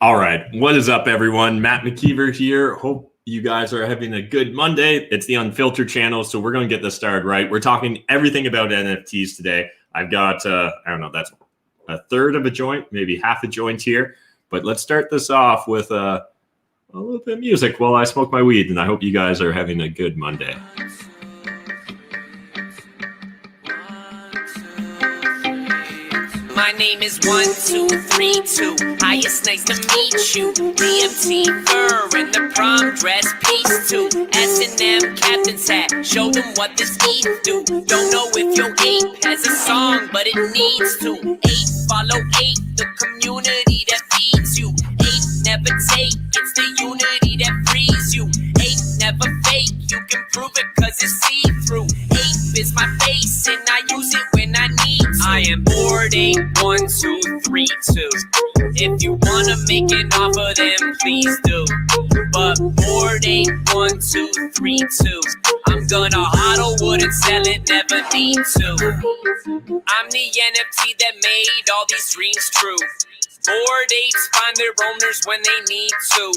All right. What is up, everyone? Matt McKeever here. Hope you guys are having a good Monday. It's the Unfiltered channel, so we're going to get this started right. We're talking everything about NFTs today. I've got, I don't know, that's a third of a joint, maybe half a joint here. But let's start this off with a little bit of music while I smoke my weed, and I hope you guys are having a good Monday. My name is 1232. Hi, it's nice to meet you. McKeever in the prom dress piece too. S&M captain's hat. Show them what this ETH do. Don't know if your ape has a song, but it needs to. Ape follow ape, the community that feeds you. Ape never take, it's the unity that frees you. Ape never fake, you can prove it cause it's see-through. Ape is my face and I use it when I need to. I am bored ape 1232. If you wanna make it off of them, please do. But bored ape 1232. I'm gonna hodl wood and sell it, never need to. I'm the NFT that made all these dreams true. Bored apes find their owners when they need to.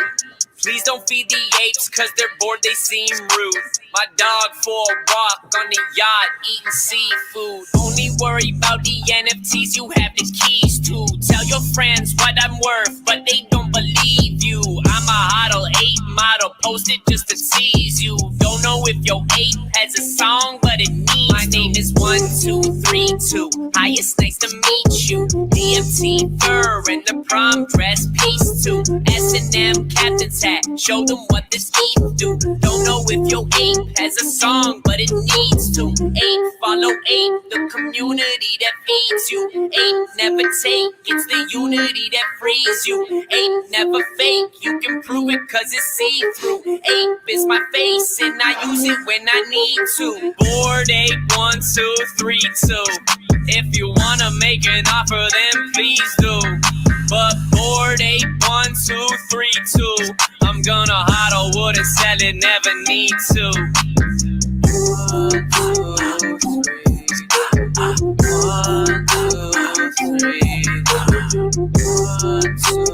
Please don't feed the apes cause they're bored, they seem rude. My dog for a walk on the yacht eating seafood. Only worry about the NFTs you have the keys to. Tell your friends what I'm worth, but they don't believe you. I'm a hodl ape model, posted just to tease you. Don't know if your ape has a song, but it needs. My name is 1232. Hi, it's nice to meet you. DMT fur and the prom dress piece too. S&M captain's hat. Show them what this ETH do. Don't know if your ape has a song, but it needs to. Ape follow ape, the community that feeds you. Ape never take, it's the unity that frees you. Ape never fake, you can prove it cause it's see-through. Ape is my face and I use it when I need to. Bored ape 1232. If you wanna make an offer, then please do. But bored ape 1232. I'm gonna hodl wood and sell it, never need to. 1, 2, 3. 1, 2,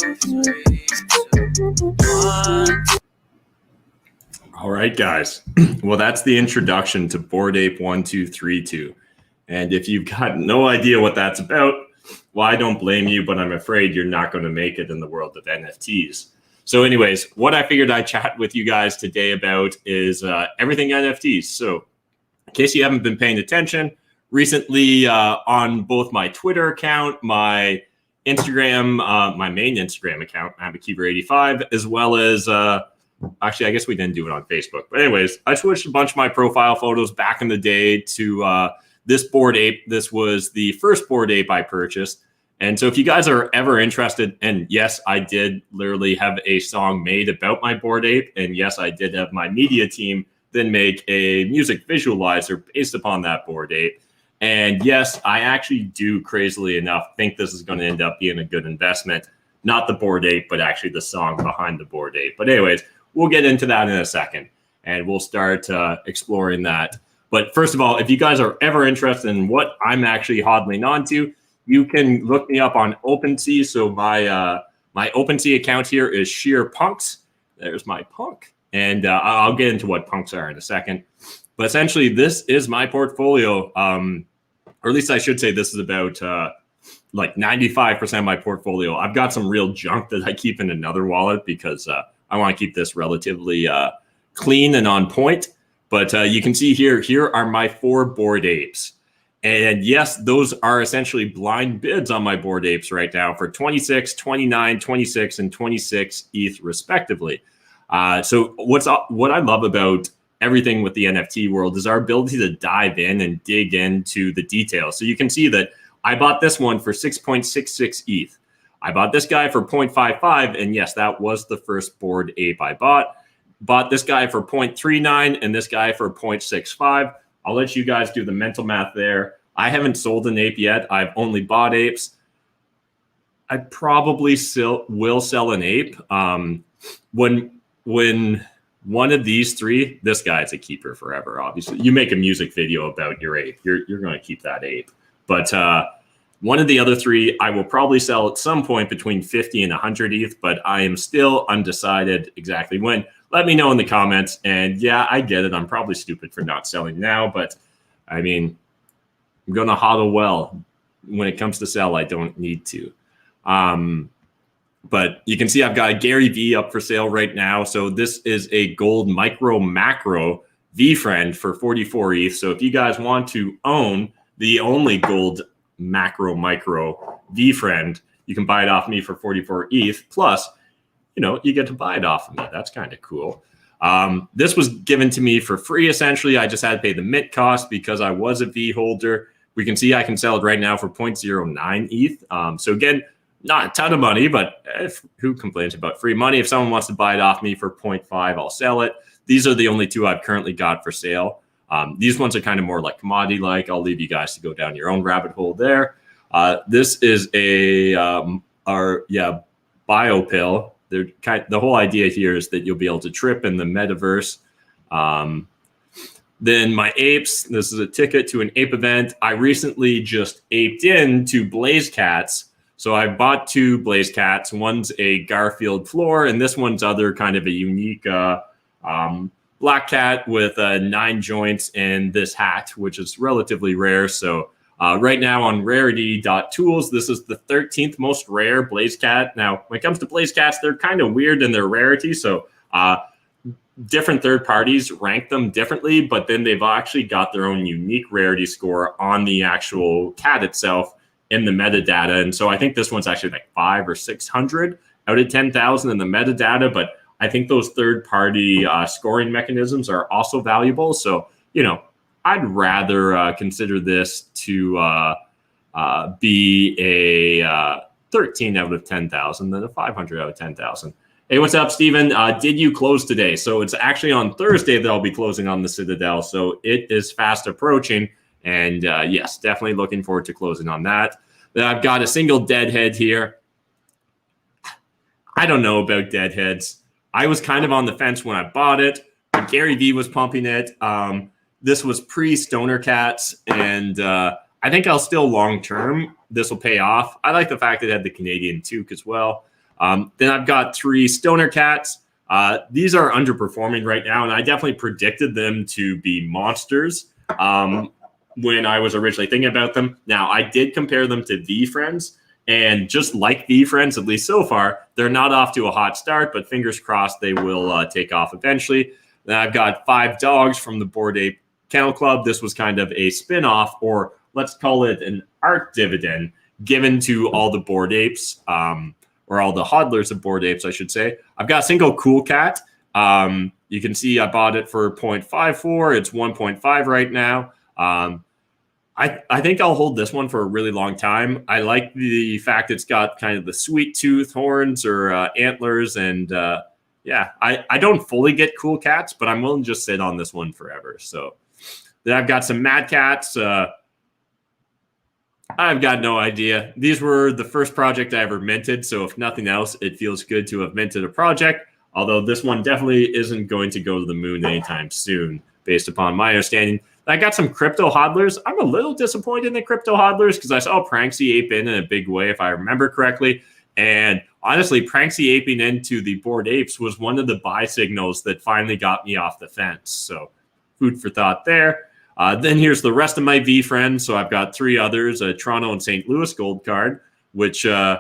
3. All right, guys. Well, that's the introduction to Bored Ape 1232. And if you've got no idea what that's about, well, I don't blame you, but I'm afraid you're not going to make it in the world of NFTs. So anyways, what I figured I'd chat with you guys today about is everything NFTs. So in case you haven't been paying attention, recently on both my Twitter account, my Instagram, my main Instagram account, McKeever85, as well as, actually, I guess we didn't do it on Facebook. But anyways, I switched a bunch of my profile photos back in the day to this Bored Ape. This was the first Bored Ape I purchased. And so if you guys are ever interested, and yes, I did literally have a song made about my Bored Ape. And yes, I did have my media team then make a music visualizer based upon that Bored Ape. And yes, I actually do, crazily enough, think this is going to end up being a good investment. Not the Bored Ape, but actually the song behind the Bored Ape. But anyways, we'll get into that in a second. And we'll start exploring that. But first of all, if you guys are ever interested in what I'm actually hodling onto, you can look me up on OpenSea. So my OpenSea account here is Sheer Punks. There's my punk. And I'll get into what punks are in a second. But essentially, this is my portfolio. Or at least I should say this is about like 95% of my portfolio. I've got some real junk that I keep in another wallet because I want to keep this relatively clean and on point. But you can see here are my 4 Bored Apes. And yes, those are essentially blind bids on my Bored Apes right now for 26, 29, 26, and 26 ETH respectively. So what I love about everything with the NFT world is our ability to dive in and dig into the details. So you can see that I bought this one for 6.66 ETH. I bought this guy for 0.55. And yes, that was the first Bored Ape I bought. Bought this guy for 0.39 and this guy for 0.65. I'll let you guys do the mental math there. I haven't sold an ape yet. I've only bought apes. I probably still will sell an ape. When one of these 3, this guy's a keeper forever, obviously. You make a music video about your ape, you're going to keep that ape. But One of the other three I will probably sell at some point between 50 and 100 ETH, but I am still undecided exactly when. Let me know in the comments. And yeah, I get it. I'm probably stupid for not selling now, but I mean, I'm going to hodl well. When it comes to sell, I don't need to. But you can see I've got a Gary V up for sale right now. So this is a gold micro macro V friend for 44 ETH. So if you guys want to own the only gold macro micro V friend, you can buy it off me for 44 ETH. Plus, you know, you get to buy it off of me. That's kind of cool. This was given to me for free, essentially. I just had to pay the mint cost because I was a V holder. We can see I can sell it right now for 0.09 ETH. So again, not a ton of money, but who complains about free money? If someone wants to buy it off me for 0.5, I'll sell it. These are the only two I've currently got for sale. These ones are kind of more like commodity-like. I'll leave you guys to go down your own rabbit hole there. This is a bio pill. The whole idea here is that you'll be able to trip in the metaverse. Then my apes, this is a ticket to an ape event. I recently just aped into Blaze Cats. So I bought two Blaze Cats. One's a Garfield floor, and this one's other kind of a unique black cat with 9 joints and this hat, which is relatively rare. So right now on rarity.tools, this is the 13th most rare Blaze Cat. Now, when it comes to Blaze Cats, they're kind of weird in their rarity. So different third parties rank them differently, but then they've actually got their own unique rarity score on the actual cat itself in the metadata. And so I think this one's actually like 500 or 600 out of 10,000 in the metadata, but I think those third party scoring mechanisms are also valuable. So, you know, I'd rather consider this to be a 13 out of 10,000 than a 500 out of 10,000. Hey, what's up, Steven? Did you close today? So it's actually on Thursday that I'll be closing on the Citadel. So it is fast approaching. And yes, definitely looking forward to closing on that. Then I've got a single deadhead here. I don't know about deadheads. I was kind of on the fence when I bought it, but Gary V was pumping it. This was pre-Stoner Cats, and I think I'll still long-term. This will pay off. I like the fact that it had the Canadian toque as well. Then I've got 3 Stoner Cats. These are underperforming right now, and I definitely predicted them to be monsters when I was originally thinking about them. Now, I did compare them to V-Friends, and just like V-Friends, at least so far, they're not off to a hot start, but fingers crossed they will take off eventually. Then I've got 5 dogs from the Bored Ape Kennel Club. This was kind of a spin-off, or let's call it an art dividend, given to all the Bored Apes, or all the hodlers of Bored Apes, I should say. I've got a single Cool Cat. You can see I bought it for 0.54. It's 1.5 right now. I think I'll hold this one for a really long time. I like the fact it's got kind of the sweet tooth horns or antlers. And yeah, I don't fully get Cool Cats, but I'm willing to just sit on this one forever. So then I've got some Mad Cats. I've got no idea. These were the first project I ever minted. So if nothing else, it feels good to have minted a project. Although this one definitely isn't going to go to the moon anytime soon, based upon my understanding. I got some crypto hodlers. I'm a little disappointed in the crypto hodlers because I saw Pranksy ape in a big way, if I remember correctly. And honestly, Pranksy aping into the Bored Apes was one of the buy signals that finally got me off the fence. So food for thought there. Then here's the rest of my V friends. So I've got 3 others, a Toronto and St. Louis gold card, which for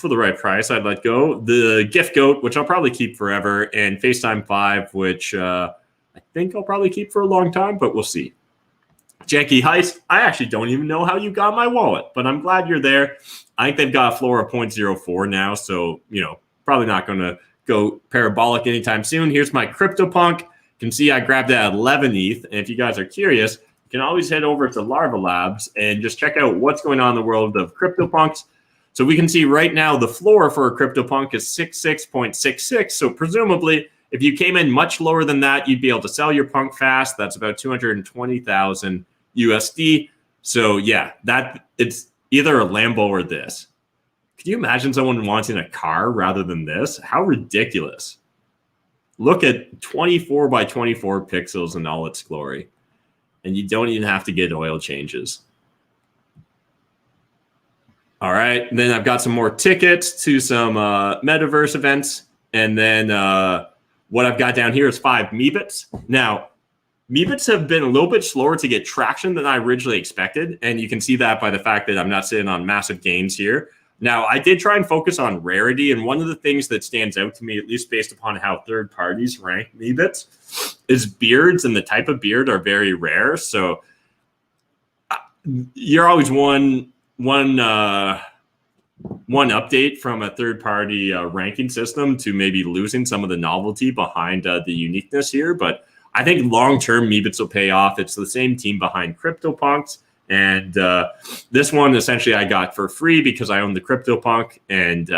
the right price, I'd let go. The Gift Goat, which I'll probably keep forever, and FaceTime 5, which I think I'll probably keep for a long time, but we'll see. Janky Heist, I actually don't even know how you got my wallet, but I'm glad you're there. I think they've got a floor of 0.04 now, so, you know, probably not going to go parabolic anytime soon. Here's my CryptoPunk. You can see I grabbed it at 11 ETH, and if you guys are curious, you can always head over to Larva Labs and just check out what's going on in the world of CryptoPunks. So we can see right now the floor for a CryptoPunk is 66.66, so presumably if you came in much lower than that, you'd be able to sell your punk fast. That's about 220,000 USD. So yeah, it's either a Lambo or this. Could you imagine someone wanting a car rather than this? How ridiculous. Look at 24 by 24 pixels in all its glory. And you don't even have to get oil changes. All right. And then I've got some more tickets to some metaverse events. And then what I've got down here is 5 Meebits. Now, Meebits have been a little bit slower to get traction than I originally expected. And you can see that by the fact that I'm not sitting on massive gains here. Now, I did try and focus on rarity. And one of the things that stands out to me, at least based upon how third parties rank Meebits, is beards, and the type of beard are very rare. So you're always one update from a third-party ranking system to maybe losing some of the novelty behind the uniqueness here. But I think long-term, Meebits will pay off. It's the same team behind CryptoPunks. And this one, essentially, I got for free because I own the CryptoPunk. And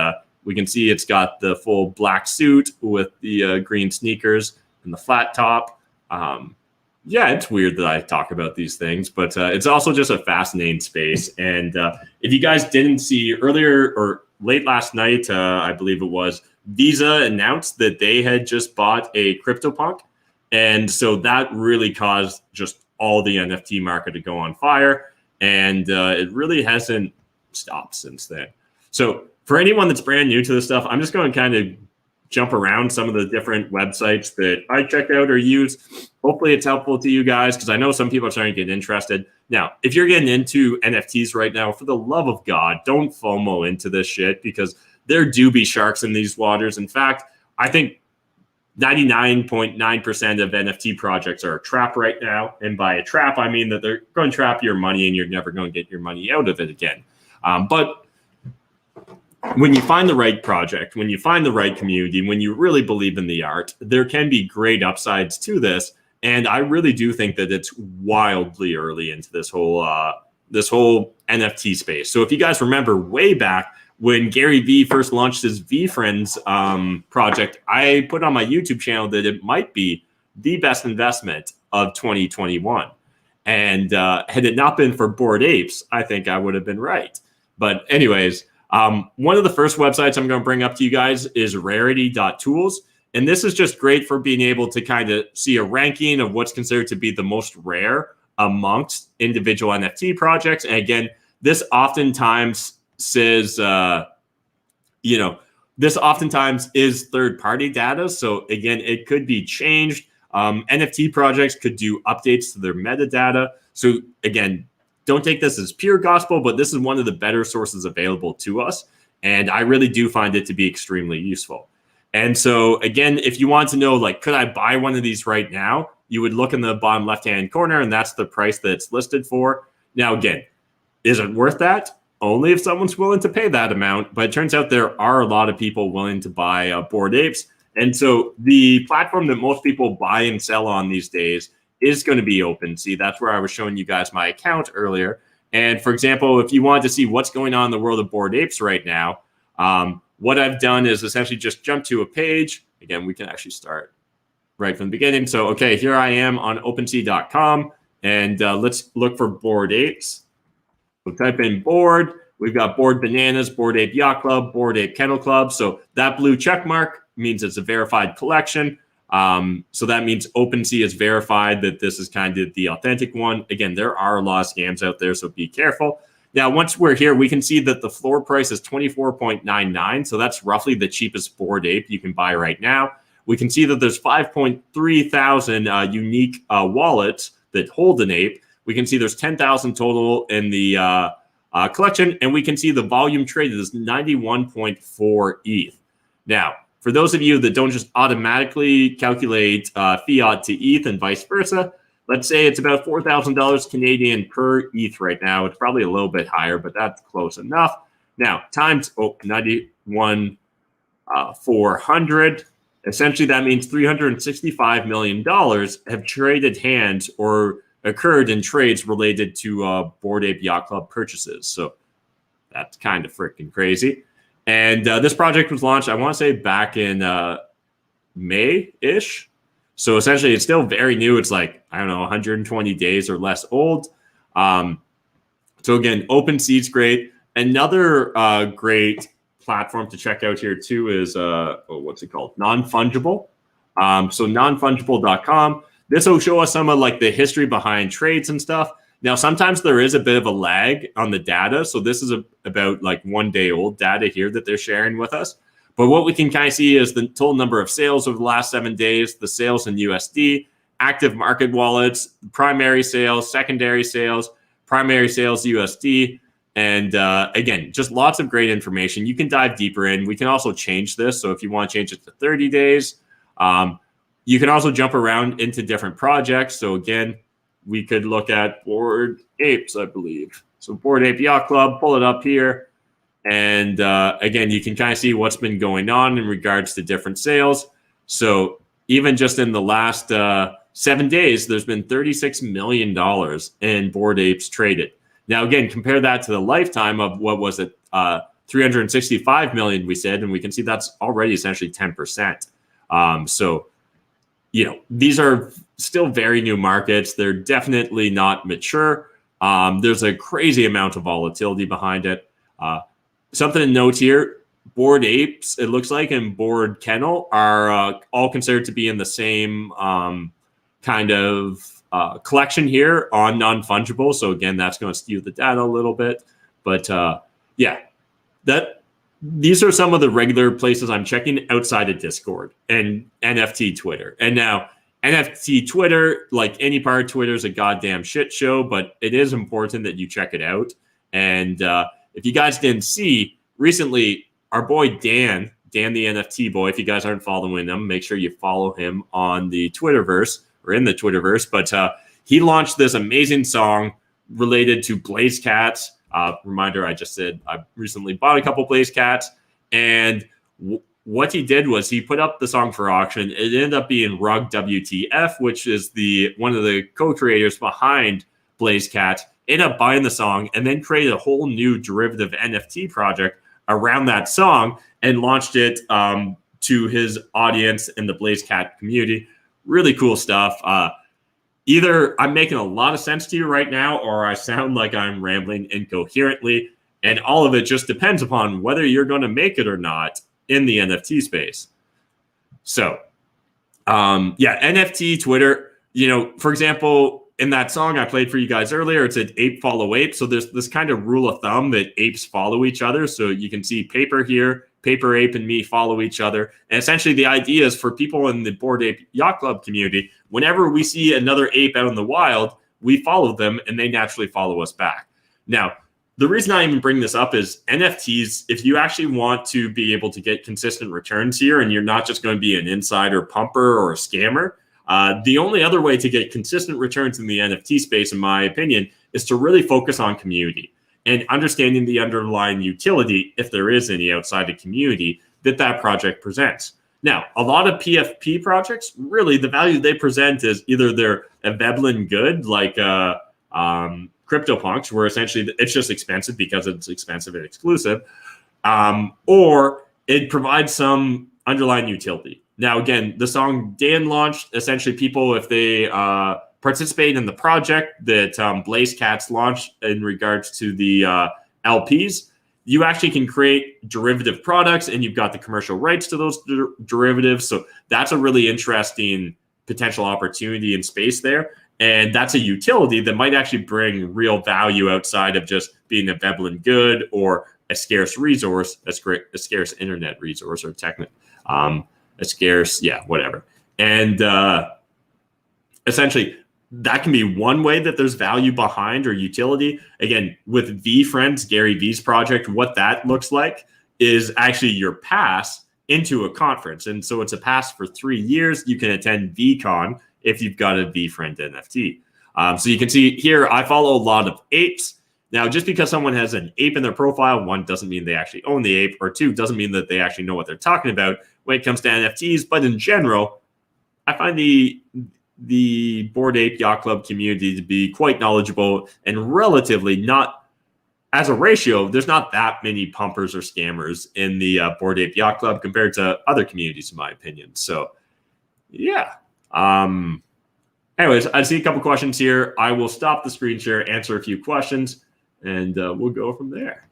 we can see it's got the full black suit with the green sneakers and the flat top. Yeah, it's weird that I talk about these things, but it's also just a fascinating space. And if you guys didn't see earlier or late last night, I believe it was, Visa announced that they had just bought a CryptoPunk. And so that really caused just all the NFT market to go on fire. And it really hasn't stopped since then. So for anyone that's brand new to this stuff, I'm just going to kind of jump around some of the different websites that I check out or use. Hopefully it's helpful to you guys, because I know some people are starting to get interested. Now, if you're getting into NFTs right now, for the love of God, don't FOMO into this shit, because there do be sharks in these waters. In fact, I think 99.9% of NFT projects are a trap right now. And by a trap, I mean that they're going to trap your money and you're never going to get your money out of it again. But when you find the right project, when you find the right community, when you really believe in the art, there can be great upsides to this. And I really do think that it's wildly early into this whole NFT space. So if you guys remember way back when Gary Vee first launched his VeeFriends project, I put on my YouTube channel that it might be the best investment of 2021. And had it not been for Bored Apes, I think I would have been right. But anyways, one of the first websites I'm going to bring up to you guys is rarity.tools. And this is just great for being able to kind of see a ranking of what's considered to be the most rare amongst individual NFT projects. And again, this oftentimes says, this oftentimes is third-party data. So again, it could be changed. NFT projects could do updates to their metadata. So again, don't take this as pure gospel, but this is one of the better sources available to us. And I really do find it to be extremely useful. And so again, if you want to know, like, could I buy one of these right now? You would look in the bottom left-hand corner, and that's the price that it's listed for. Now, again, is it worth that? Only if someone's willing to pay that amount. But it turns out there are a lot of people willing to buy Bored Apes. And so the platform that most people buy and sell on these days is going to be OpenSea. That's where I was showing you guys my account earlier. And for example, if you wanted to see what's going on in the world of Bored Apes right now, what I've done is essentially just jump to a page. Again, we can actually start right from the beginning. So, okay, here I am on OpenSea.com, and let's look for Bored Apes. We'll type in Bored. We've got Bored Bananas, Bored Ape Yacht Club, Bored Ape Kennel Club. So that blue check mark means it's a verified collection. So that means OpenSea is verified that this is kind of the authentic one. Again, there are a lot of scams out there, so be careful. Now, once we're here, we can see that the floor price is $24.99. So that's roughly the cheapest Bored Ape you can buy right now. We can see that there's 5.3 thousand unique wallets that hold an ape. We can see there's 10,000 total in the collection, and we can see the volume traded is 91.4 ETH. Now, for those of you that don't just automatically calculate fiat to ETH and vice versa, let's say it's about $4,000 Canadian per ETH right now. It's probably a little bit higher, but that's close enough. Now, times 91,400. Essentially, that means $365 million have traded hands or occurred in trades related to Bored Ape Yacht Club purchases. So that's kind of freaking crazy. And this project was launched, I want to say, back in May-ish. So essentially, it's still very new. It's like, I don't know, 120 days or less old. So again, OpenSea is great. Another great platform to check out here too is, what's it called? Non-Fungible. So nonfungible.com. This will show us some of like the history behind trades and stuff. Now, sometimes there is a bit of a lag on the data. So this is about like 1 day old data here that they're sharing with us. But what we can kind of see is the total number of sales over the last 7 days, the sales in USD, active market wallets, primary sales, secondary sales, primary sales USD. And again, just lots of great information. You can dive deeper in. We can also change this. So if you want to change it to 30 days, you can also jump around into different projects. So again, we could look at Bored Apes, I believe. So Bored Ape Yacht Club, pull it up here. And again, you can kind of see what's been going on in regards to different sales. So even just in the last 7 days, there's been $36 million in Bored Apes traded. Now, again, compare that to the lifetime of what was it, 365 million, we said, and we can see that's already essentially 10%. So, these are still very new markets. They're definitely not mature. There's a crazy amount of volatility behind it. Something to note here, Bored Apes, it looks like, and Bored Kennel are all considered to be in the same kind of collection here on non-fungible. So again, that's going to skew the data a little bit. But these are some of the regular places I'm checking outside of Discord and NFT Twitter. And now NFT Twitter, like any part of Twitter, is a goddamn shit show, but it is important that you check it out. And if you guys didn't see, recently, our boy Dan the NFT boy, if you guys aren't following him, make sure you follow him on the Twitterverse or in the Twitterverse. But he launched this amazing song related to Blaze Cats. Reminder, I just said I recently bought a couple Blaze Cats. And what he did was he put up the song for auction. It ended up being Rug WTF, which is one of the co-creators behind Blaze Cats, ended up buying the song and then created a whole new derivative NFT project around that song and launched it to his audience in the Blaze Cat community. Really cool stuff. Either I'm making a lot of sense to you right now, or I sound like I'm rambling incoherently, and all of it just depends upon whether you're going to make it or not in the NFT space. So, NFT Twitter, for example, in that song I played for you guys earlier, it said ape follow ape. So there's this kind of rule of thumb that apes follow each other. So you can see Paper here, Paper Ape and me follow each other. And essentially the idea is for people in the Bored Ape Yacht Club community, whenever we see another ape out in the wild, we follow them and they naturally follow us back. Now, the reason I even bring this up is NFTs, if you actually want to be able to get consistent returns here and you're not just going to be an insider pumper or a scammer, the only other way to get consistent returns in the NFT space, in my opinion, is to really focus on community and understanding the underlying utility, if there is any outside the community, that project presents. Now, a lot of PFP projects, really the value they present is either they're a Veblen good, like CryptoPunks, where essentially it's just expensive because it's expensive and exclusive, or it provides some underlying utility. Now, again, the song Dan launched, essentially people, if they participate in the project that Blaze Cats launched in regards to the LPs, you actually can create derivative products and you've got the commercial rights to those derivatives. So that's a really interesting potential opportunity in space there. And that's a utility that might actually bring real value outside of just being a Veblen good or a scarce resource, a scarce internet resource or a scarce, whatever. And essentially, that can be one way that there's value behind or utility. Again, with VFriends, Gary V's project, what that looks like is actually your pass into a conference. And so it's a pass for 3 years. You can attend VCon if you've got a VFriend NFT. So you can see here, I follow a lot of apes. Now, just because someone has an ape in their profile, one, doesn't mean they actually own the ape, or two, doesn't mean that they actually know what they're talking about when it comes to NFTs. But in general, I find the Bored Ape Yacht Club community to be quite knowledgeable and relatively not, as a ratio, there's not that many pumpers or scammers in the Bored Ape Yacht Club compared to other communities, in my opinion. So, yeah. Anyways, I see a couple questions here. I will stop the screen share, answer a few questions, and we'll go from there.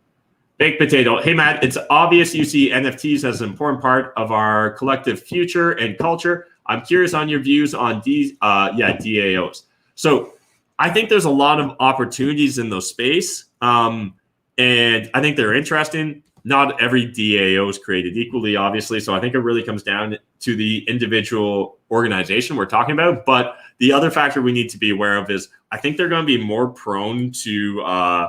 Baked Potato. Hey, Matt, it's obvious you see NFTs as an important part of our collective future and culture. I'm curious on your views on DAOs. So I think there's a lot of opportunities in those space, and I think they're interesting. Not every DAO is created equally, obviously. So I think it really comes down to the individual organization we're talking about. But the other factor we need to be aware of is I think they're going to be more prone to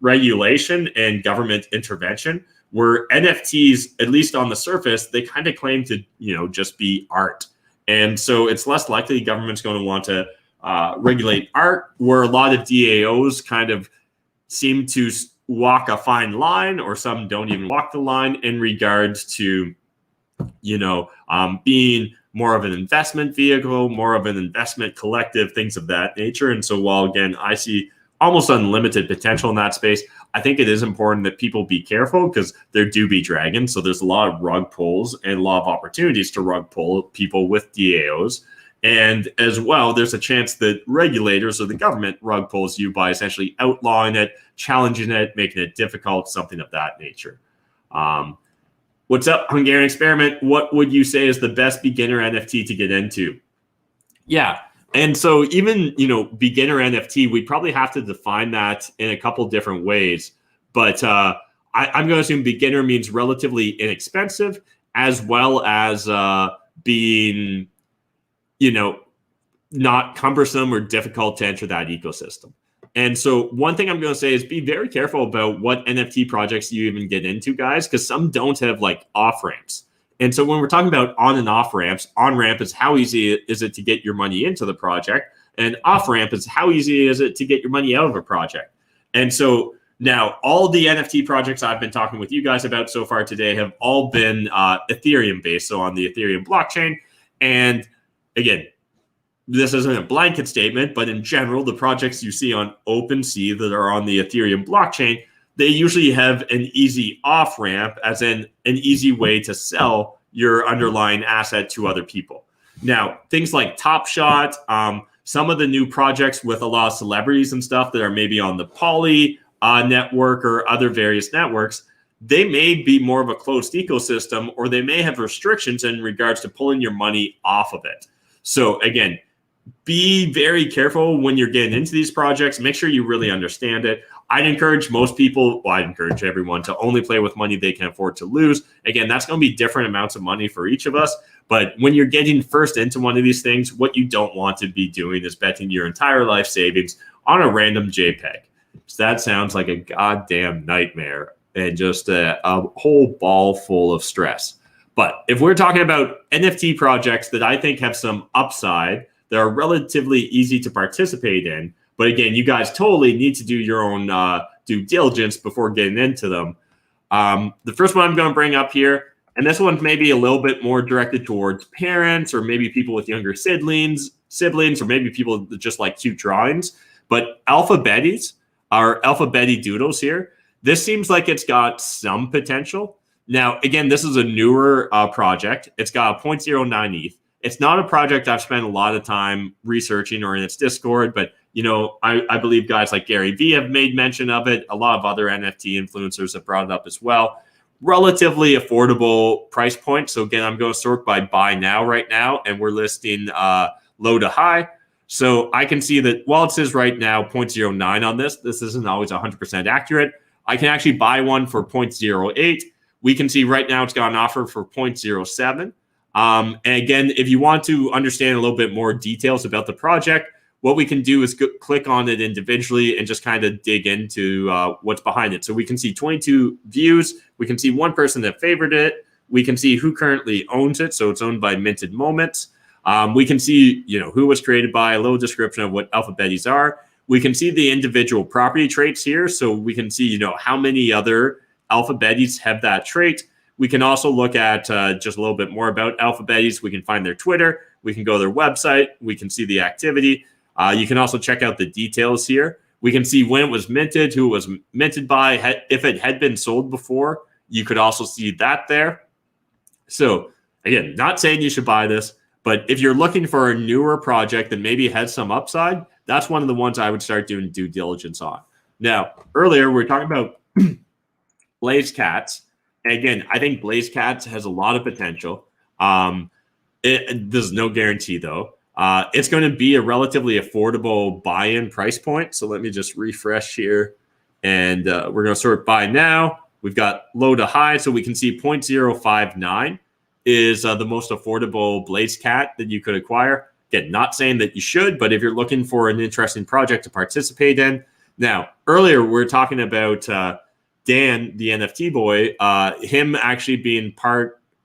regulation and government intervention, where NFTs, at least on the surface, they kind of claim to, just be art. And so it's less likely government's going to want to regulate art, where a lot of DAOs kind of seem to walk a fine line, or some don't even walk the line in regards to, being more of an investment vehicle, more of an investment collective, things of that nature. And so while, again, I see almost unlimited potential in that space, I think it is important that people be careful, because there do be dragons. So there's a lot of rug pulls and a lot of opportunities to rug pull people with DAOs. And as well, there's a chance that regulators or the government rug pulls you by essentially outlawing it, challenging it, making it difficult, something of that nature. What's up, Hungarian Experiment? What would you say is the best beginner NFT to get into? Yeah. And so even, beginner NFT, we probably have to define that in a couple different ways. But I'm going to assume beginner means relatively inexpensive, as well as being, not cumbersome or difficult to enter that ecosystem. And so one thing I'm going to say is be very careful about what NFT projects you even get into, guys, because some don't have like off ramps. And so when we're talking about on and off ramps, on ramp is how easy is it to get your money into the project, and off ramp is how easy is it to get your money out of a project. And so now all the NFT projects I've been talking with you guys about so far today have all been Ethereum based, so on the Ethereum blockchain. And again, this isn't a blanket statement, but in general, the projects you see on OpenSea that are on the Ethereum blockchain, they usually have an easy off ramp, as in an easy way to sell your underlying asset to other people. Now, things like Top Shot, some of the new projects with a lot of celebrities and stuff that are maybe on the Poly network or other various networks, they may be more of a closed ecosystem, or they may have restrictions in regards to pulling your money off of it. So again, be very careful when you're getting into these projects. Make sure you really understand it. I'd encourage I'd encourage everyone to only play with money they can afford to lose. Again, that's going to be different amounts of money for each of us. But when you're getting first into one of these things, what you don't want to be doing is betting your entire life savings on a random JPEG. So that sounds like a goddamn nightmare and just a whole ball full of stress. But if we're talking about NFT projects that I think have some upside, that are relatively easy to participate in, but again, you guys totally need to do your own due diligence before getting into them. The first one I'm going to bring up here, and this one's maybe a little bit more directed towards parents, or maybe people with younger siblings, or maybe people that just like cute drawings. But Alpha Betties, our Alpha Betty Doodles here, this seems like it's got some potential. Now, again, this is a newer project. It's got a 0.09 ETH. It's not a project I've spent a lot of time researching or in its Discord, but I believe guys like Gary Vee have made mention of it. A lot of other NFT influencers have brought it up as well. Relatively affordable price point. So again, I'm going to sort by buy now right now, and we're listing low to high. So I can see that while it says right now 0.09 on this isn't always 100% accurate. I can actually buy one for 0.08. We can see right now it's got an offer for 0.07. And again, if you want to understand a little bit more details about the project, what we can do is click on it individually and just kind of dig into what's behind it. So we can see 22 views. We can see one person that favored it. We can see who currently owns it. So it's owned by Minted Moments. We can see, who was created by, a little description of what Alpha Betties are. We can see the individual property traits here. So we can see, how many other Alpha Betties have that trait. We can also look at just a little bit more about Alpha Betties. We can find their Twitter. We can go to their website. We can see the activity. You can also check out the details here. We can see when it was minted, who it was minted by. If it had been sold before, you could also see that there. So again, not saying you should buy this, but if you're looking for a newer project that maybe has some upside, that's one of the ones I would start doing due diligence on. Now, earlier we were talking about Blaze Cats. And again, I think Blaze Cats has a lot of potential. There's no guarantee, though. It's going to be a relatively affordable buy-in price point. So let me just refresh here. And we're going to sort by now. We've got low to high. So we can see 0.059 is the most affordable Blaze Cat that you could acquire. Again, not saying that you should, but if you're looking for an interesting project to participate in. Now, earlier we were talking about Dan, the NFT boy, him actually being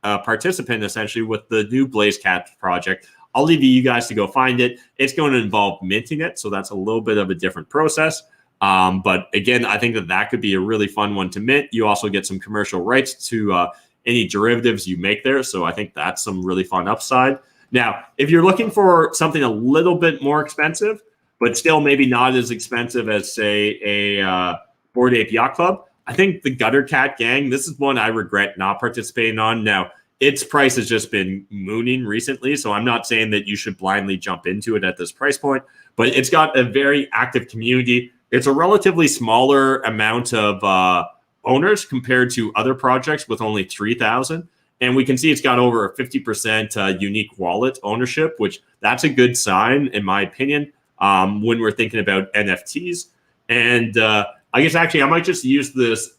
participant essentially with the new Blaze Cat project. I'll leave you guys to go find it. It's going to involve minting it, so that's a little bit of a different process. But again, I think that could be a really fun one to mint. You also get some commercial rights to any derivatives you make there, so I think that's some really fun upside. Now, if you're looking for something a little bit more expensive, but still maybe not as expensive as, say, a Bored Ape Yacht Club, I think the Gutter Cat Gang, this is one I regret not participating on. Now, its price has just been mooning recently, so I'm not saying that you should blindly jump into it at this price point, but it's got a very active community. It's a relatively smaller amount of owners compared to other projects with only 3,000. And we can see it's got over a 50% unique wallet ownership, which that's a good sign, in my opinion, when we're thinking about NFTs. And I guess actually I might just use this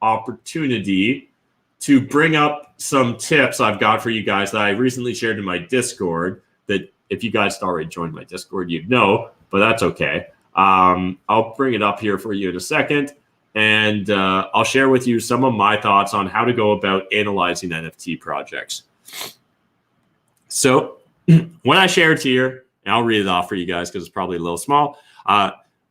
opportunity to bring up some tips I've got for you guys that I recently shared in my Discord that if you guys already joined my Discord, you'd know, but that's okay. I'll bring it up here for you in a second. And I'll share with you some of my thoughts on how to go about analyzing NFT projects. So when I share it here, and I'll read it off for you guys because it's probably a little small.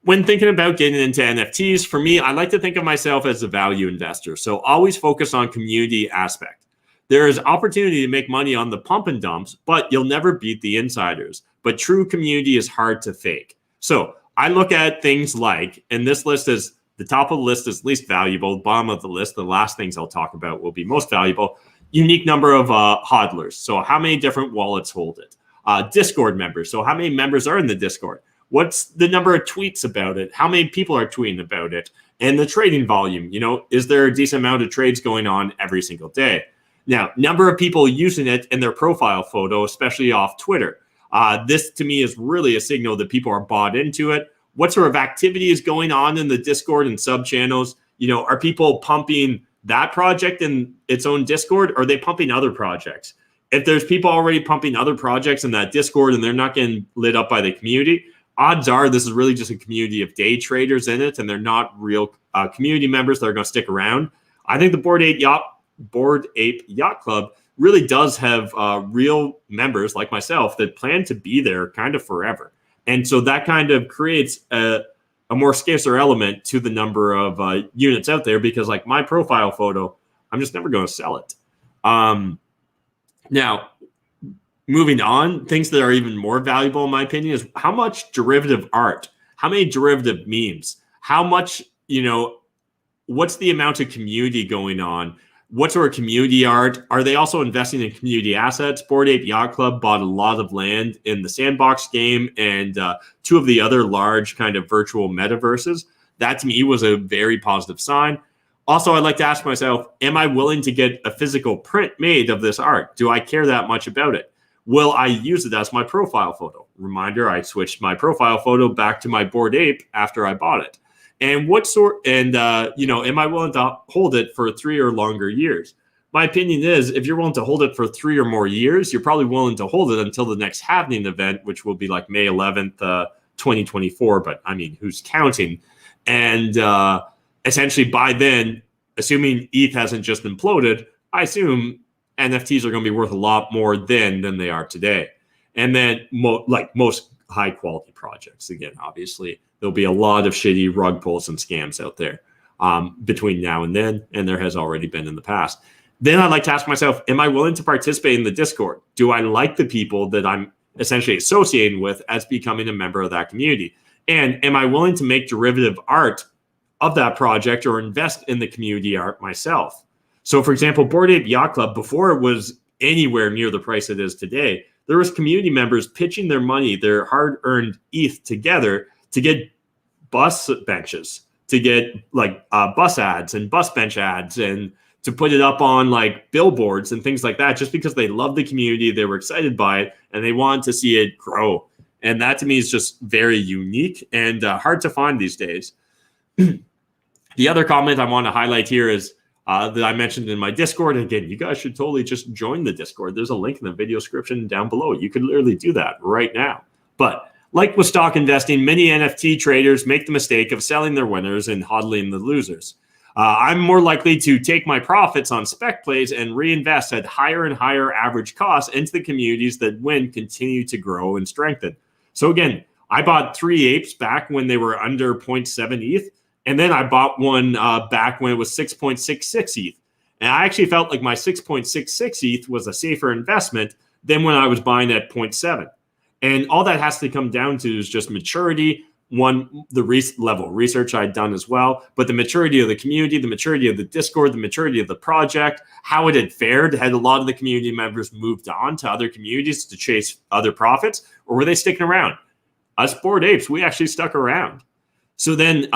When thinking about getting into NFTs, for me, I like to think of myself as a value investor. So always focus on community aspect. There is opportunity to make money on the pump and dumps, but you'll never beat the insiders. But true community is hard to fake. So I look at things like, and this list is, the top of the list is least valuable. Bottom of the list, the last things I'll talk about will be most valuable. Unique number of hodlers. So how many different wallets hold it? Discord members. So how many members are in the Discord? What's the number of tweets about it? How many people are tweeting about it? And the trading volume. You know, is there a decent amount of trades going on every single day? Now, number of people using it in their profile photo, especially off Twitter. This to me is really a signal that people are bought into it. What sort of activity is going on in the Discord and sub channels? You know, are people pumping that project in its own Discord? Or are they pumping other projects? If there's people already pumping other projects in that Discord and they're not getting lit up by the community, odds are this is really just a community of day traders in it, and they're not real community members that are going to stick around. I think the Bored Ape Yacht Club really does have real members like myself that plan to be there kind of forever. And so that kind of creates a more scarcer element to the number of units out there, because like my profile photo, I'm just never going to sell it. Now, moving on, things that are even more valuable in my opinion is how much derivative art, how many derivative memes, how much, you know, what's the amount of community going on? What sort of community art? Are they also investing in community assets? Bored Ape Yacht Club bought a lot of land in the Sandbox game and two of the other large kind of virtual metaverses. That to me was a very positive sign. Also, I'd like to ask myself, am I willing to get a physical print made of this art? Do I care that much about it? Will I use it as my profile photo? Reminder, I switched my profile photo back to my Bored Ape after I bought it. And what sort, and, you know, am I willing to hold it for 3 or longer years? My opinion is if you're willing to hold it for 3 or more years, you're probably willing to hold it until the next halving event, which will be like May 11th, 2024. But I mean, who's counting? And essentially by then, assuming ETH hasn't just imploded, I assume NFTs are going to be worth a lot more then than they are today. And then like most high quality projects, again, obviously, there'll be a lot of shitty rug pulls and scams out there between now and then, and there has already been in the past. Then I'd like to ask myself, am I willing to participate in the Discord? Do I like the people that I'm essentially associating with as becoming a member of that community? And am I willing to make derivative art of that project or invest in the community art myself? So for example, Bored Ape Yacht Club, before it was anywhere near the price it is today, there was community members pitching their money, their hard-earned ETH together to get bus benches, to get like bus ads and bus bench ads, and to put it up on like billboards and things like that, just because they love the community, they were excited by it, and they wanted to see it grow. And that to me is just very unique and hard to find these days. The other comment I want to highlight here is that I mentioned in my Discord. Again, you guys should totally just join the Discord. There's a link in the video description down below. You could literally do that right now. But like with stock investing, many NFT traders make the mistake of selling their winners and hodling the losers. I'm more likely to take my profits on spec plays and reinvest at higher and higher average costs into the communities that win continue to grow and strengthen. So again, I bought 3 apes back when they were under 0.7 ETH. And then I bought one back when it was 6.66 ETH. And I actually felt like my 6.66 ETH was a safer investment than when I was buying at 0.7. And all that has to come down to is just maturity. One, the level of research I'd done as well, but the maturity of the community, the maturity of the Discord, the maturity of the project, how it had fared. Had a lot of the community members moved on to other communities to chase other profits, or were they sticking around? Us Bored Apes, we actually stuck around. So then,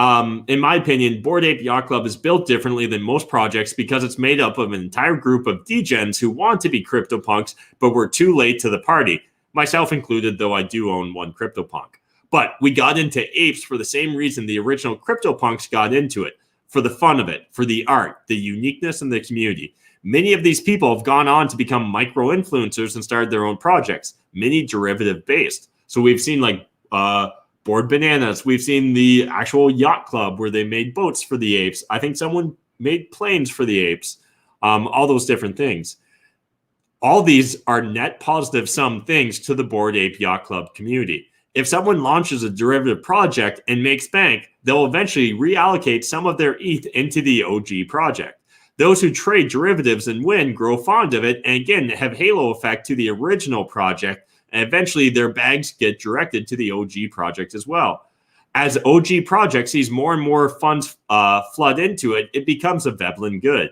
in my opinion, Bored Ape Yacht Club is built differently than most projects because it's made up of an entire group of degens who want to be CryptoPunks, but were too late to the party. Myself included, though I do own one CryptoPunk. But we got into apes for the same reason the original CryptoPunks got into it, for the fun of it, for the art, the uniqueness, and the community. Many of these people have gone on to become micro-influencers and started their own projects, many derivative-based. So we've seen like Bored Bananas. We've seen the actual yacht club where they made boats for the apes. I think someone made planes for the apes, all those different things. All these are net positive sum things to the Bored Ape Yacht Club community. If someone launches a derivative project and makes bank, they'll eventually reallocate some of their ETH into the OG project. Those who trade derivatives and win grow fond of it and again have halo effect to the original project, and eventually their bags get directed to the OG project as well. As OG project sees more and more funds flood into it, it becomes a Veblen good.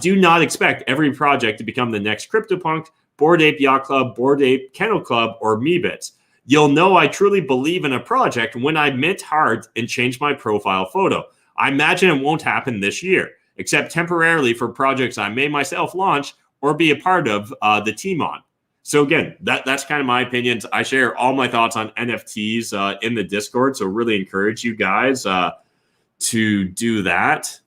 Do not expect every project to become the next CryptoPunk, Bored Ape Yacht Club, Bored Ape Kennel Club, or Meebits. You'll know I truly believe in a project when I mint hard and change my profile photo. I imagine it won't happen this year, except temporarily for projects I may myself launch or be a part of the team on. So again, that's kind of my opinions. I share all my thoughts on NFTs in the Discord, so really encourage you guys to do that.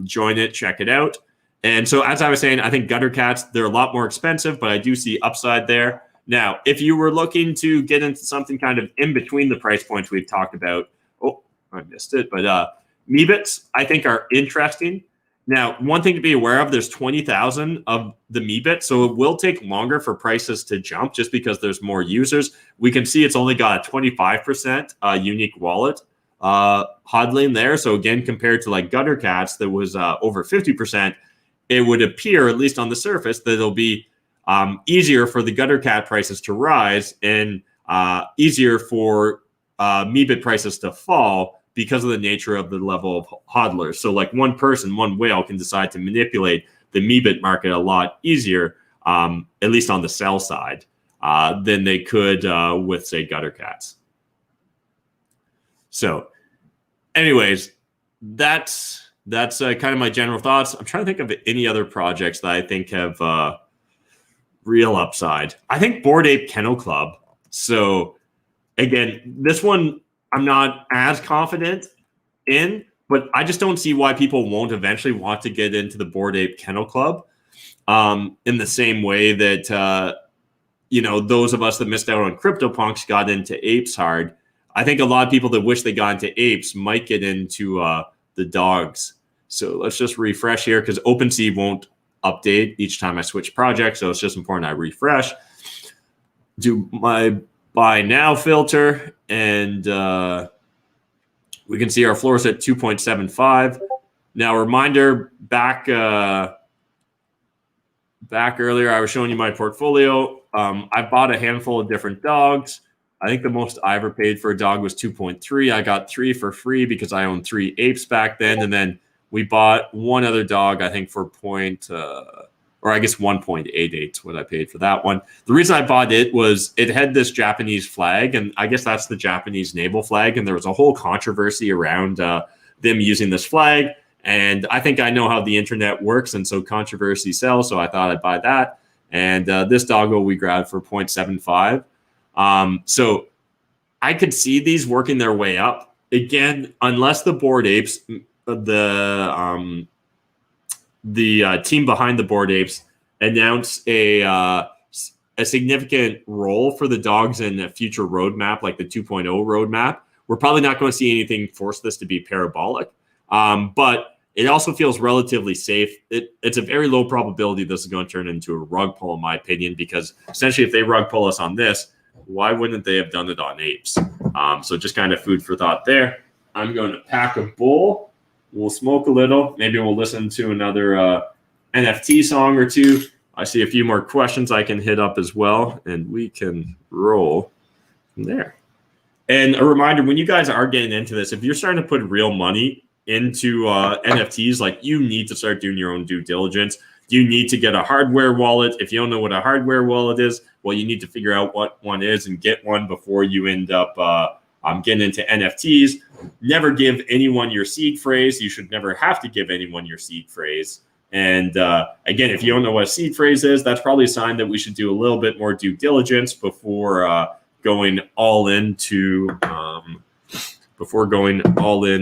Join it, check it out. And so as I was saying, I think gutter cats, they're a lot more expensive, but I do see upside there. Now, if you were looking to get into something kind of in between the price points we've talked about, oh, I missed it, but Meebits, I think, are interesting. Now, one thing to be aware of, there's 20,000 of the Meebits, so it will take longer for prices to jump just because there's more users. We can see it's only got a 25% unique wallet hodling there. So again, compared to like gutter cats that was over 50%, it would appear, at least on the surface, that it'll be easier for the gutter cat prices to rise and easier for Meebit prices to fall because of the nature of the level of hodlers. So like one person, one whale can decide to manipulate the Meebit market a lot easier, at least on the sell side, than they could with, say, gutter cats. So anyways, that's kind of my general thoughts. I'm trying to think of any other projects that I think have real upside. I think Bored Ape Kennel Club. So again, this one I'm not as confident in, but I just don't see why people won't eventually want to get into the Bored Ape Kennel Club in the same way that, those of us that missed out on CryptoPunks got into apes hard. I think a lot of people that wish they got into apes might get into the dogs. So let's just refresh here because OpenSea won't update each time I switch projects. So it's just important I refresh. Do my buy now filter, and we can see our floor is at 2.75. Now, reminder, back earlier, I was showing you my portfolio. I bought a handful of different dogs. I think the most I ever paid for a dog was 2.3. I got 3 for free because I owned 3 apes back then. And then we bought one other dog, I think for 1.88 what I paid for that one. The reason I bought it was it had this Japanese flag, and I guess that's the Japanese naval flag. And there was a whole controversy around them using this flag. And I think I know how the internet works, and so controversy sells. So I thought I'd buy that. And this doggo we grabbed for 0.75. So I could see these working their way up. Again, unless the Bored Apes, the team behind the Bored Apes announce a significant role for the dogs in a future roadmap, like the 2.0 roadmap, we're probably not going to see anything force this to be parabolic. But it also feels relatively safe. It's a very low probability this is going to turn into a rug pull, in my opinion, because essentially if they rug pull us on this, why wouldn't they have done it on apes? So just kind of food for thought there. I'm going to pack a bowl. We'll smoke a little. Maybe we'll listen to another NFT song or two. I see a few more questions I can hit up as well, and we can roll from there. And a reminder, when you guys are getting into this, if you're starting to put real money into NFTs, like you need to start doing your own due diligence. You need to get a hardware wallet. If you don't know what a hardware wallet is, well, you need to figure out what one is and get one before you end up getting into NFTs. Never give anyone your seed phrase. You should never have to give anyone your seed phrase. And again, if you don't know what a seed phrase is, that's probably a sign that we should do a little bit more due diligence before going all in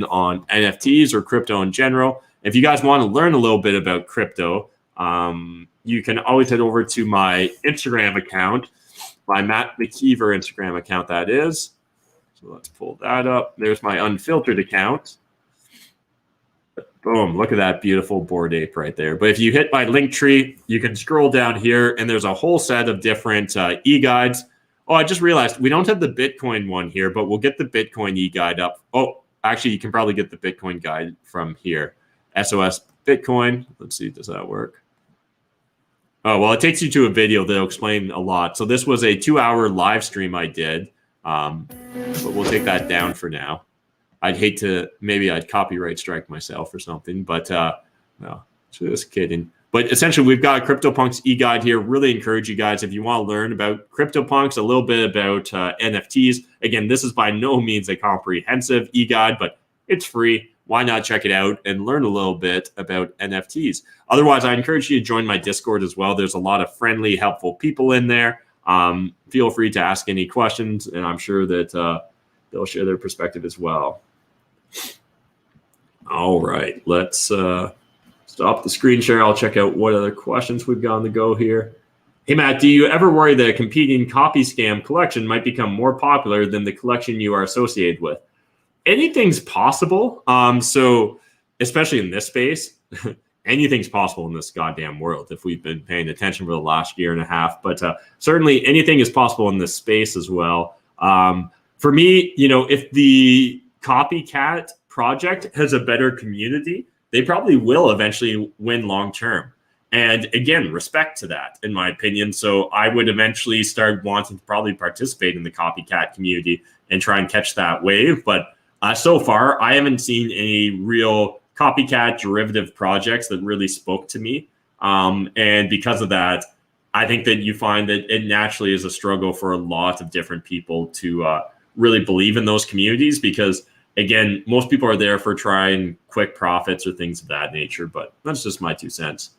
on NFTs or crypto in general. If you guys want to learn a little bit about crypto, you can always head over to my Instagram account, my Matt McKeever Instagram account, that is. So let's pull that up. There's my Unfiltered account. Boom, look at that beautiful Bored Ape right there. But if you hit my link tree, you can scroll down here, and there's a whole set of different e-guides. Oh, I just realized we don't have the Bitcoin one here, but we'll get the Bitcoin e-guide up. Oh, actually, you can probably get the Bitcoin guide from here. SOS Bitcoin. Let's see, does that work? Oh, well, it takes you to a video that'll explain a lot. So this was a 2-hour live stream I did, but we'll take that down for now. I'd hate to, maybe I'd copyright strike myself or something, but no, just kidding. But essentially, we've got a CryptoPunks e-guide here. Really encourage you guys, if you want to learn about CryptoPunks, a little bit about NFTs. Again, this is by no means a comprehensive e-guide, but it's free. Why not check it out and learn a little bit about NFTs? Otherwise, I encourage you to join my Discord as well. There's a lot of friendly, helpful people in there. Feel free to ask any questions, and I'm sure that they'll share their perspective as well. All right, let's stop the screen share. I'll check out what other questions we've got on the go here. Hey, Matt, do you ever worry that a competing copy scam collection might become more popular than the collection you are associated with? Anything's possible. So especially in this space, anything's possible in this goddamn world if we've been paying attention for the last year and a half. But certainly anything is possible in this space as well. For me, if the copycat project has a better community, they probably will eventually win long term. And again, respect to that, in my opinion. So I would eventually start wanting to probably participate in the copycat community and try and catch that wave. But so far, I haven't seen any real copycat derivative projects that really spoke to me. And because of that, I think that you find that it naturally is a struggle for a lot of different people to really believe in those communities because, again, most people are there for trying quick profits or things of that nature. But that's just my 2 cents.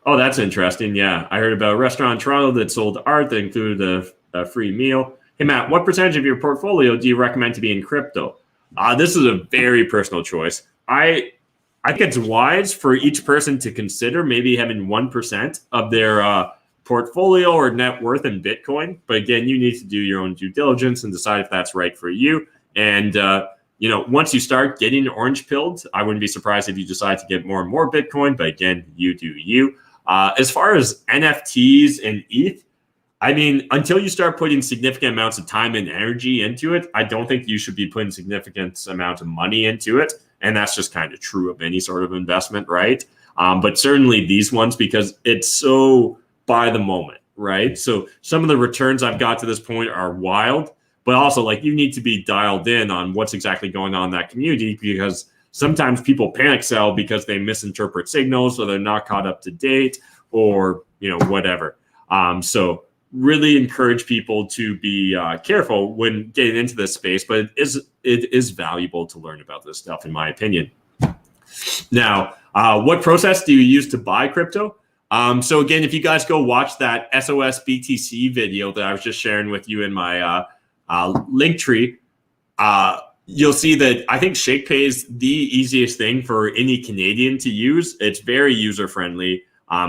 Oh, that's interesting. Yeah, I heard about a restaurant in Toronto that sold art that included a free meal. Hey, Matt, what percentage of your portfolio do you recommend to be in crypto? This is a very personal choice. I think it's wise for each person to consider maybe having 1% of their portfolio or net worth in Bitcoin. But again, you need to do your own due diligence and decide if that's right for you. And once you start getting orange pilled, I wouldn't be surprised if you decide to get more and more Bitcoin. But again, you do you. As far as NFTs and ETH, I mean, until you start putting significant amounts of time and energy into it, I don't think you should be putting significant amount of money into it. And that's just kind of true of any sort of investment, right? But certainly these ones, because it's so by the moment, right? So some of the returns I've got to this point are wild, but also like you need to be dialed in on what's exactly going on in that community because sometimes people panic sell because they misinterpret signals or they're not caught up to date or, whatever. So really encourage people to be careful when getting into this space, but it is valuable to learn about this stuff, in my opinion. Now, what process do you use to buy crypto? So again, if you guys go watch that SOS BTC video that I was just sharing with you in my link tree, you'll see that I think Shakepay is the easiest thing for any Canadian to use. It's very user-friendly.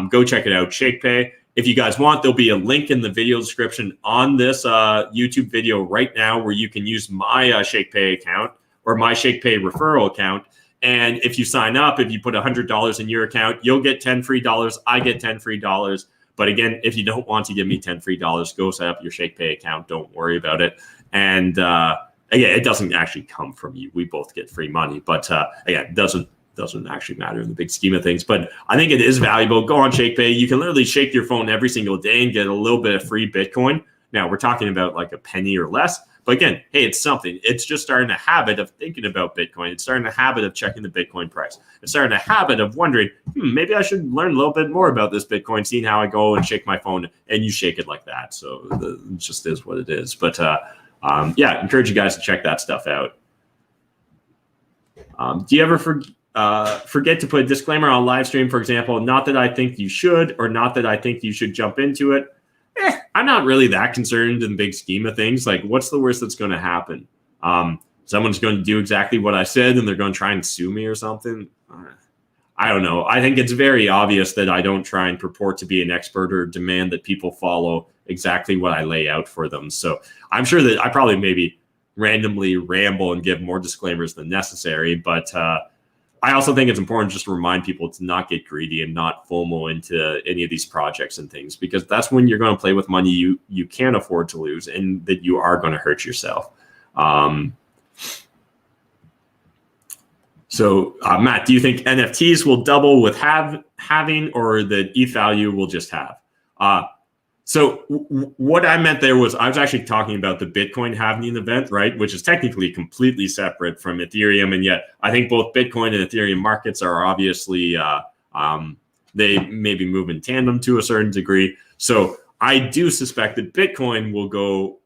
Go check it out, Shakepay. If you guys want, there'll be a link in the video description on this YouTube video right now where you can use my Shakepay account or my Shakepay referral account. And if you sign up, if you put $100 in your account, you'll get 10 free dollars. I get 10 free dollars. But again, if you don't want to give me 10 free dollars, go set up your Shakepay account. Don't worry about it. And again, it doesn't actually come from you. We both get free money. But again, it doesn't actually matter in the big scheme of things. But I think it is valuable. Go on Shakepay. You can literally shake your phone every single day and get a little bit of free Bitcoin. Now, we're talking about like a penny or less. But again, hey, it's something. It's just starting a habit of thinking about Bitcoin. It's starting a habit of checking the Bitcoin price. It's starting a habit of wondering, maybe I should learn a little bit more about this Bitcoin, seeing how I go and shake my phone, and you shake it like that. So it just is what it is. But yeah, encourage you guys to check that stuff out. Do you ever forget to put a disclaimer on live stream, for example, not that I think you should, or not that I think you should jump into it? I'm not really that concerned in the big scheme of things. Like, what's the worst that's going to happen? Someone's going to do exactly what I said and they're going to try and sue me or something. I don't know. I think it's very obvious that I don't try and purport to be an expert or demand that people follow exactly what I lay out for them. So I'm sure that I probably maybe randomly ramble and give more disclaimers than necessary. But I also think it's important just to remind people to not get greedy and not FOMO into any of these projects and things, because that's when you're going to play with money you can't afford to lose and that you are going to hurt yourself. So Matt, do you think NFTs will double with having, or that ETH value will just have? So what I meant there was I was actually talking about the Bitcoin halving event, right? Which is technically completely separate from Ethereum. And yet I think both Bitcoin and Ethereum markets are obviously, they maybe move in tandem to a certain degree. So I do suspect that Bitcoin will go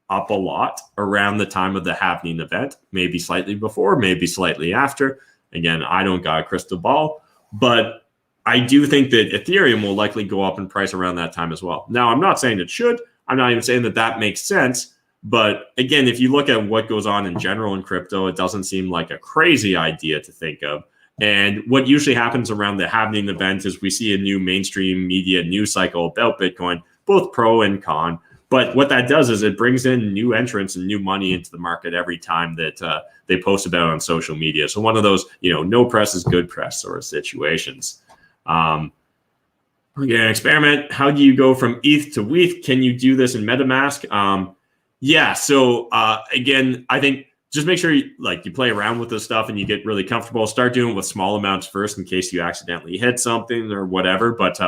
up a lot around the time of the halving event, maybe slightly before, maybe slightly after. Again, I don't got a crystal ball, but I do think that Ethereum will likely go up in price around that time as well. Now, I'm not saying it should. I'm not even saying that that makes sense. But again, if you look at what goes on in general in crypto, it doesn't seem like a crazy idea to think of. And what usually happens around the halving event is we see a new mainstream media news cycle about Bitcoin, both pro and con. But what that does is it brings in new entrants and new money into the market every time that they post about it on social media. So one of those, no press is good press sort of situations. Again, experiment. How do you go from ETH to WETH? Can you do this in MetaMask? Yeah. So again, I think just make sure you play around with this stuff and you get really comfortable. Start doing it with small amounts first in case you accidentally hit something or whatever. But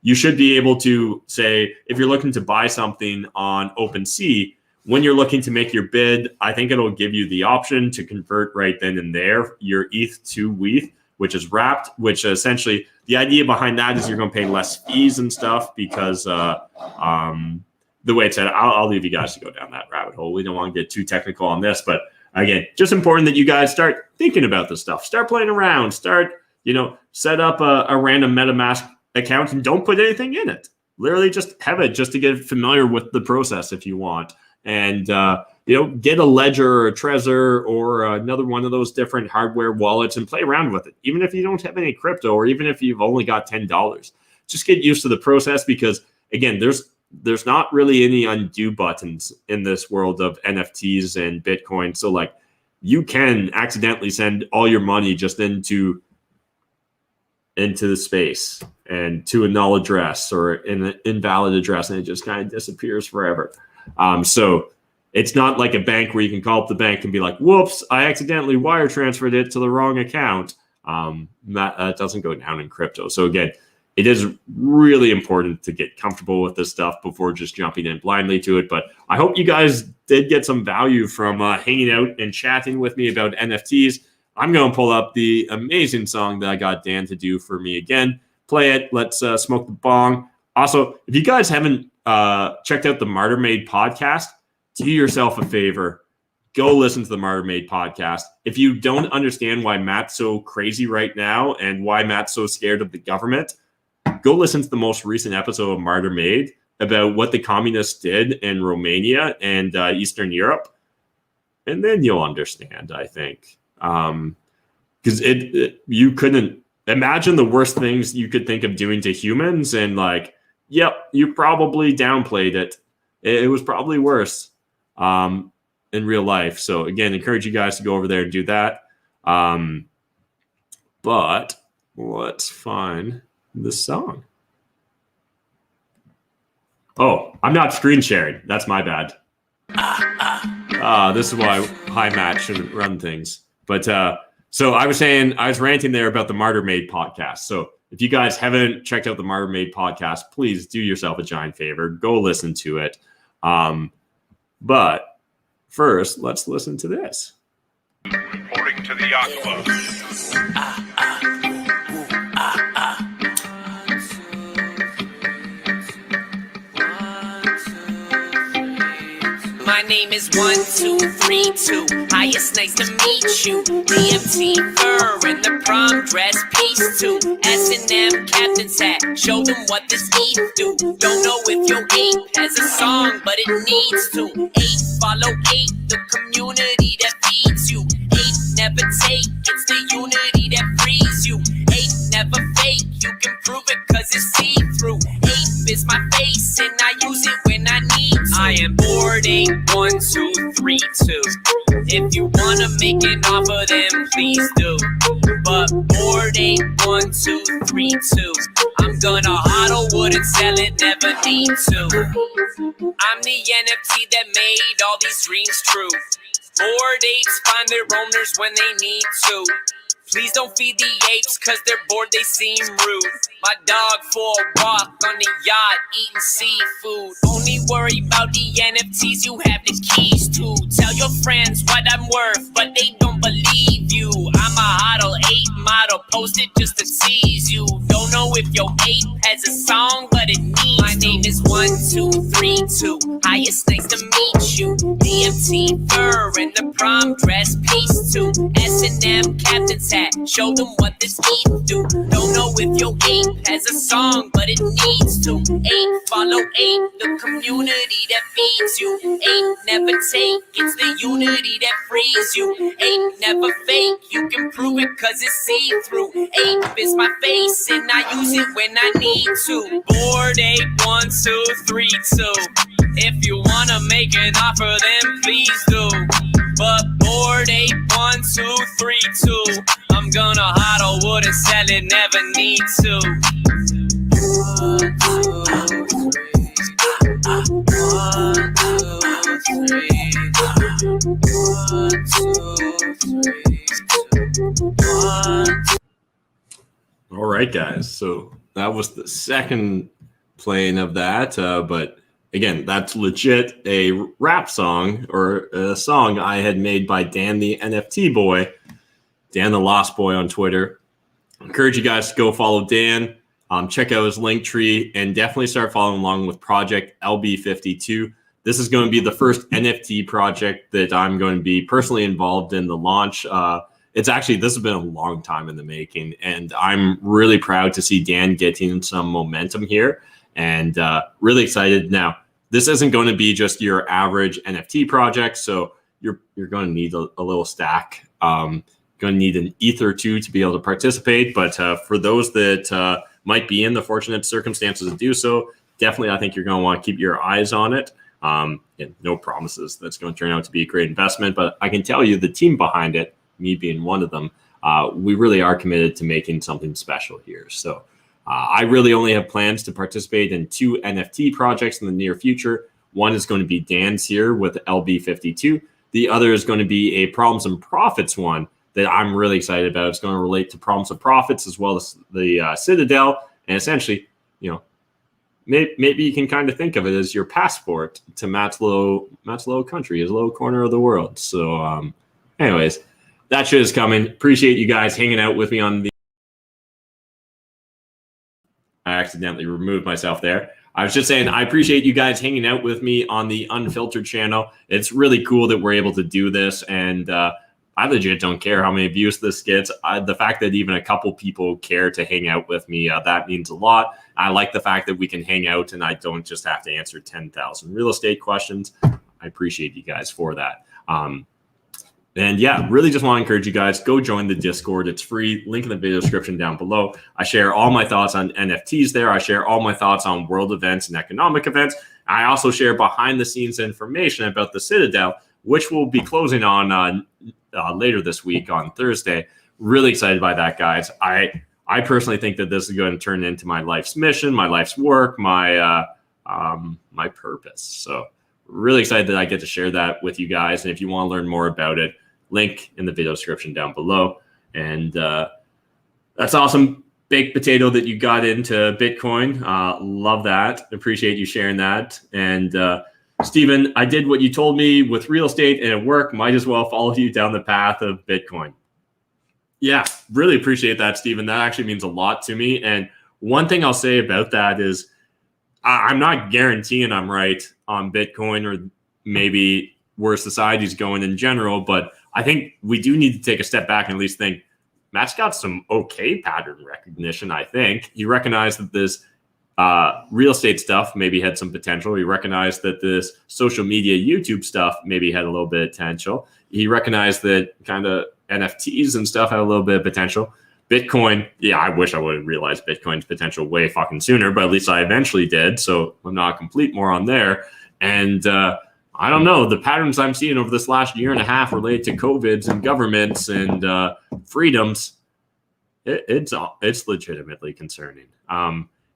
you should be able to say, if you're looking to buy something on OpenSea, when you're looking to make your bid, I think it'll give you the option to convert right then and there your ETH to WETH, which is wrapped, which essentially the idea behind that is you're going to pay less fees and stuff because the way it's said, I'll leave you guys to go down that rabbit hole. We don't want to get too technical on this, but again, just important that you guys start thinking about this stuff, start playing around, start, set up a random MetaMask account and don't put anything in it. Literally just have it just to get familiar with the process if you want. And, get a Ledger or a Trezor or another one of those different hardware wallets and play around with it. Even if you don't have any crypto or even if you've only got $10, just get used to the process because, again, there's not really any undo buttons in this world of NFTs and Bitcoin. So, you can accidentally send all your money just into the space and to a null address or an invalid address, and it just kind of disappears forever. So it's not like a bank where you can call up the bank and be like, whoops, I accidentally wire transferred it to the wrong account. That doesn't go down in crypto. So again, it is really important to get comfortable with this stuff before just jumping in blindly to it. But I hope you guys did get some value from hanging out and chatting with me about NFTs. I'm going to pull up the amazing song that I got Dan to do for me again. Play it. Let's smoke the bong. Also, if you guys haven't checked out the Martyr Made podcast, do yourself a favor. Go listen to the Martyr Made podcast. If you don't understand why Matt's so crazy right now and why Matt's so scared of the government, go listen to the most recent episode of Martyr Made about what the communists did in Romania and Eastern Europe. And then you'll understand, I think. Because you couldn't imagine the worst things you could think of doing to humans. And like, yep, you probably downplayed it. It was probably worse in real life. So again, encourage you guys to go over there and do that. But let's find the song. Oh, I'm not screen sharing. That's my bad. This is why Hi Matt shouldn't run things. But so I was ranting there about the Martyr Made podcast. So if you guys haven't checked out the Martyr Made podcast, please do yourself a giant favor. Go listen to it. But first, let's listen to this. Reporting to the yacht club. My name is 1232. Hi, it's nice to meet you. DMT fur and the prom dress piece too. S&M captain's hat. Show them what this ETH do. Don't know if your ape has a song, but it needs to. 8 follow 8, the community that feeds you. 8 never take, it's the unity that frees you. 8 never fake, you can prove it cause it's see-through. 8 is my face and I use it when I need to. I am bored 8, 1, 2, 3, 2. If you wanna make it off of them, please do. But bored 8, 1, 2, 3, 2. I'm gonna hodl, wouldn't sell it, never need to. I'm the NFT that made all these dreams true. Bored apes find their owners when they need to. Please don't feed the apes cause they're bored, they seem rude. My dog for a walk on the yacht eating seafood. Only worry about the NFTs you have the keys to. Tell your friends what I'm worth, but they don't believe you. I'm a hodl 8 model, post it just to tease you. Don't know if your ape has a song, but it needs. My name is 1232. Hi, it's nice to meet you. DMT fur and the prom dress piece too. S&M captain's hat. Show them what this ETH do. Don't know if your ape has a song, but it needs to. 8 follow 8, the community that feeds you. 8 never take, it's the unity that frees you. 8 never fake, you can prove it cause it's see-through. 8 is my face and I use it when I need to. Bored 8, 1, 2, 3, 2. If you wanna make an offer, then please do. But bored 8, 1, 2, 3, 2. I'm gonna hodl, wouldn't sell it, never need to. 1, 2, 3. 1, 2, 3. All right, guys. So that was the second playing of that. But again, that's legit a rap song or a song I had made by Dan the NFT boy, Dan the Lost Boy on Twitter. I encourage you guys to go follow Dan, check out his link tree, and definitely start following along with Project LB52. This is going to be the first NFT project that I'm going to be personally involved in the launch. This has been a long time in the making, and I'm really proud to see Dan getting some momentum here, and really excited. Now, this isn't going to be just your average NFT project, so you're going to need a little stack. Going to need an ETH or two to be able to participate, but for those that might be in the fortunate circumstances to do so, definitely I think you're going to want to keep your eyes on it. And no promises that's going to turn out to be a great investment, but I can tell you the team behind it, me being one of them, we really are committed to making something special here. So I really only have plans to participate in 2 NFT projects in the near future. One is going to be Dan's here with LB52. The other is going to be a Problems and Profits one that I'm really excited about. It's going to relate to Problems and Profits as well as the Citadel. And essentially, maybe you can kind of think of it as your passport to Matt's little country, his little corner of the world. So anyways, that shit is coming. Appreciate you guys hanging out with me on the I accidentally removed myself there. I was just saying, I appreciate you guys hanging out with me on the Unfiltered channel. It's really cool that we're able to do this. And I legit don't care how many views this gets. The fact that even a couple people care to hang out with me, that means a lot. I like the fact that we can hang out and I don't just have to answer 10,000 real estate questions. I appreciate you guys for that. And yeah, really just want to encourage you guys, go join the Discord. It's free. Link in the video description down below. I share all my thoughts on NFTs there. I share all my thoughts on world events and economic events. I also share behind the scenes information about the Citadel, which we'll be closing on later this week on Thursday. Really excited by that, guys. I personally think that this is going to turn into my life's mission, my life's work, my purpose. So really excited that I get to share that with you guys. And if you want to learn more about it, link in the video description down below. And that's awesome. Baked potato that you got into Bitcoin. Love that. Appreciate you sharing that. And Stephen, I did what you told me with real estate and it worked. Might as well follow you down the path of Bitcoin. Yeah, really appreciate that, Stephen. That actually means a lot to me. And one thing I'll say about that is I'm not guaranteeing I'm right on Bitcoin or maybe where society's going in general, but I think we do need to take a step back and at least think Matt's got some okay pattern recognition. I think he recognized that this real estate stuff maybe had some potential. He recognized that this social media YouTube stuff maybe had a little bit of potential. He recognized that kind of NFTs and stuff had a little bit of potential. Bitcoin, yeah, I wish I would have realized Bitcoin's potential way fucking sooner, but at least I eventually did. So I'm not a complete moron there. And I don't know, the patterns I'm seeing over this last year and a half related to COVIDs and governments and freedoms, it's legitimately concerning.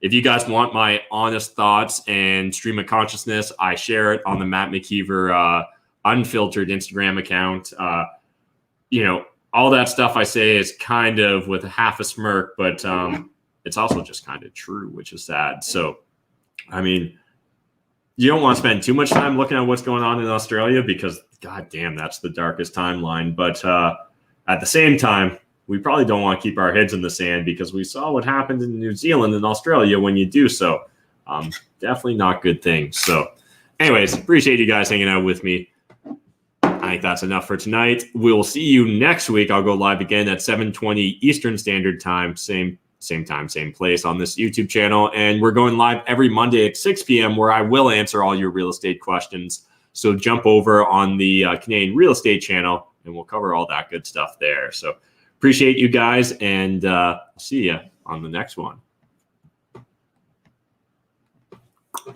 If you guys want my honest thoughts and stream of consciousness, I share it on the Matt McKeever Unfiltered Instagram account. All that stuff I say is kind of with half a smirk, but it's also just kind of true, which is sad. So, I mean, you don't want to spend too much time looking at what's going on in Australia because, god damn, that's the darkest timeline. But at the same time, we probably don't want to keep our heads in the sand because we saw what happened in New Zealand and Australia when you do so. Definitely not good things. So, anyways, appreciate you guys hanging out with me. I think that's enough for tonight. We'll see you next week. I'll go live again at 7:20 Eastern Standard Time. Same time, same place on this YouTube channel. And we're going live every Monday at 6 p.m. where I will answer all your real estate questions. So jump over on the Canadian Real Estate channel and we'll cover all that good stuff there. So appreciate you guys and see you on the next one.